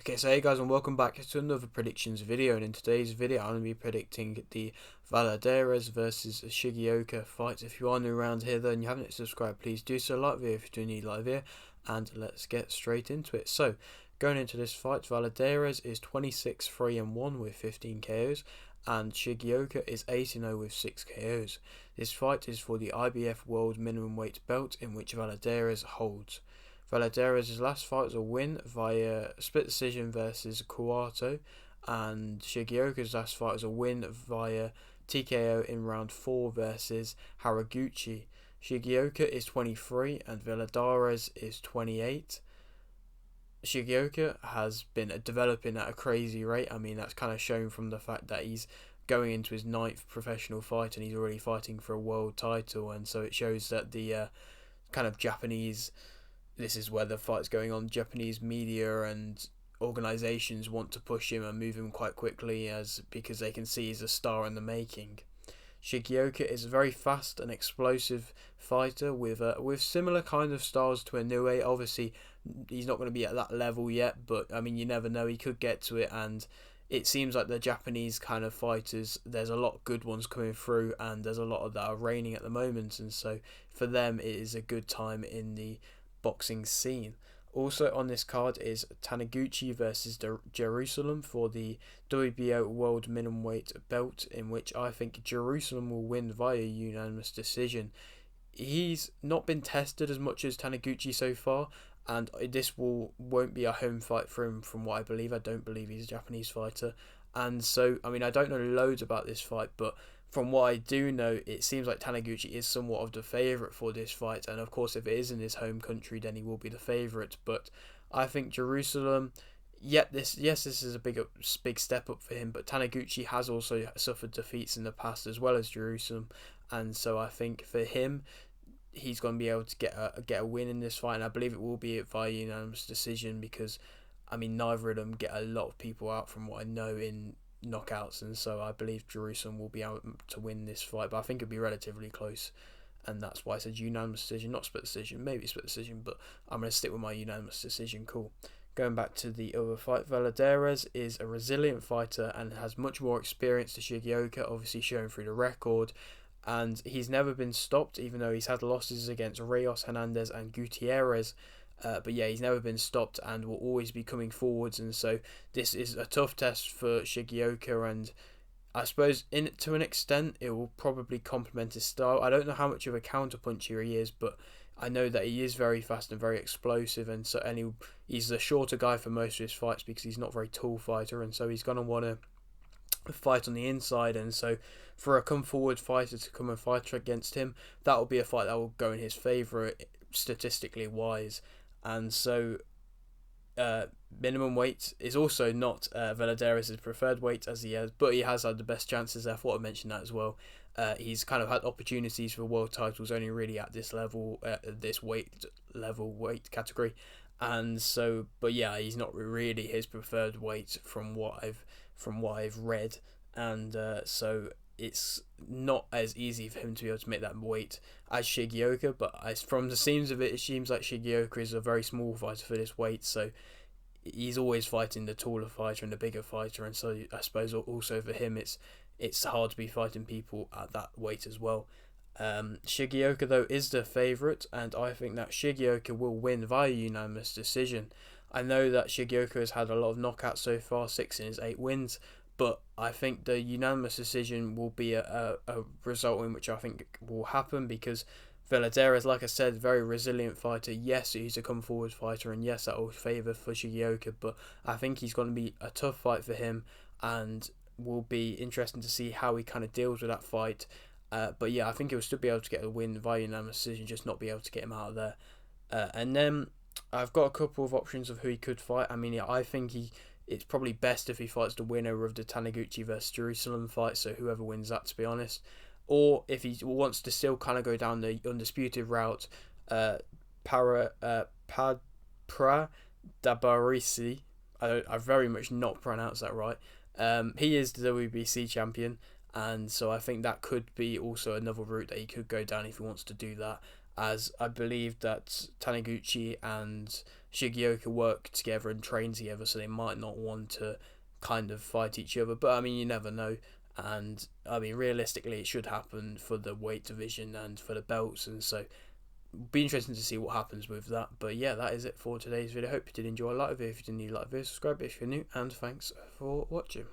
Okay, so hey guys, and welcome back to another predictions video. And in today's video, I'm going to be predicting the Valladares versus Shigeoka fight. If you are new around here, then you haven't hit subscribe, please do so. Like the video if you do need like video, and let's get straight into it. So, going into this fight, Valladares is 26-3-1 with 15 KOs, and Shigeoka is 8-0 with 6 KOs. This fight is for the IBF World Minimum Weight belt, in which Valladares holds. Valladares' last fight was a win via split decision versus Kuato, and Shigeoka's last fight was a win via TKO in round 4 versus Haraguchi. Shigeoka is 23 and Valladares is 28. Shigeoka has been developing at a crazy rate. I mean, that's kind of shown from the fact that he's going into his 9th professional fight and he's already fighting for a world title, and so it shows that the kind of Japanese, this is where the fight's going on, Japanese media and organisations want to push him and move him quite quickly because they can see he's a star in the making. Shigeoka is a very fast and explosive fighter with similar kind of styles to Inoue. Obviously, he's not going to be at that level yet, but I mean, you never know, he could get to it. And it seems like the Japanese kind of fighters, there's a lot of good ones coming through, and there's a lot of that are reigning at the moment, and so for them it is a good time in the boxing scene. Also on this card is Taniguchi versus Jerusalem for the WBO World Minimum Weight belt, in which I think Jerusalem will win via unanimous decision. He's not been tested as much as Taniguchi so far, and this won't be a home fight for him from what I believe. I don't believe he's a Japanese fighter, and so I mean, I don't know loads about this fight, but from what I do know, it seems like Taniguchi is somewhat of the favourite for this fight, and of course if it is in his home country then he will be the favourite. But I think Jerusalem, this is a big step up for him, but Taniguchi has also suffered defeats in the past as well as Jerusalem, and so I think for him, he's going to be able to get a win in this fight, and I believe it will be via unanimous decision, because I mean, neither of them get a lot of people out from what I know in knockouts, and so I believe Jerusalem will be able to win this fight, but I think it'll be relatively close, and that's why I said unanimous decision, not split decision, maybe split decision, but I'm going to stick with my unanimous decision. Cool. Going back to the other fight, Valladares is a resilient fighter and has much more experience to Shigeoka, obviously showing through the record, and he's never been stopped, even though he's had losses against Rios, Hernandez and Gutierrez. But yeah, he's never been stopped and will always be coming forwards, and so this is a tough test for Shigeoka, and I suppose to an extent it will probably complement his style. I don't know how much of a counterpuncher he is, but I know that he is very fast and very explosive, and so he's the shorter guy for most of his fights because he's not a very tall fighter, and so he's going to want to fight on the inside, and so for a come forward fighter to come and fight against him, that will be a fight that will go in his favour statistically wise. And so minimum weight is also not Valladares' preferred weight, but he has had the best chances there. I thought I mentioned that as well. He's kind of had opportunities for world titles only really at this level, this weight category, and so, but yeah, he's not really his preferred weight from what I've read, and so it's not as easy for him to be able to make that weight as Shigeoka, but from the seams of it seems like Shigeoka is a very small fighter for this weight, so he's always fighting the taller fighter and the bigger fighter, and so I suppose also for him it's hard to be fighting people at that weight as well. Shigeoka though is the favourite, and I think that Shigeoka will win via unanimous decision. I know that Shigeoka has had a lot of knockouts so far, 6 in his 8 wins, but I think the unanimous decision will be a result in which I think will happen, because Valladares, like I said, very resilient fighter. Yes, he's a come forward fighter, and yes, that will favour for Shigeoka, but I think he's going to be a tough fight for him, and will be interesting to see how he kind of deals with that fight. But yeah, I think he'll still be able to get a win via unanimous decision, just not be able to get him out of there. And then I've got a couple of options of who he could fight. I mean, yeah, I think it's probably best if he fights the winner of the Taniguchi versus Jerusalem fight, so whoever wins that, to be honest. Or if he wants to still kind of go down the undisputed route, Padra Dabarisi, I very much not pronounced that right. He is the WBC champion, and so I think that could be also another route that he could go down if he wants to do that. as I believe that Taniguchi and Shigeoka work together and train together, so they might not want to kind of fight each other. But I mean, you never know. And I mean, realistically, it should happen for the weight division and for the belts, and so be interesting to see what happens with that. But yeah, that is it for today's video. Hope you did enjoy. Like the video if you didn't, like the video, subscribe if you're new, and thanks for watching.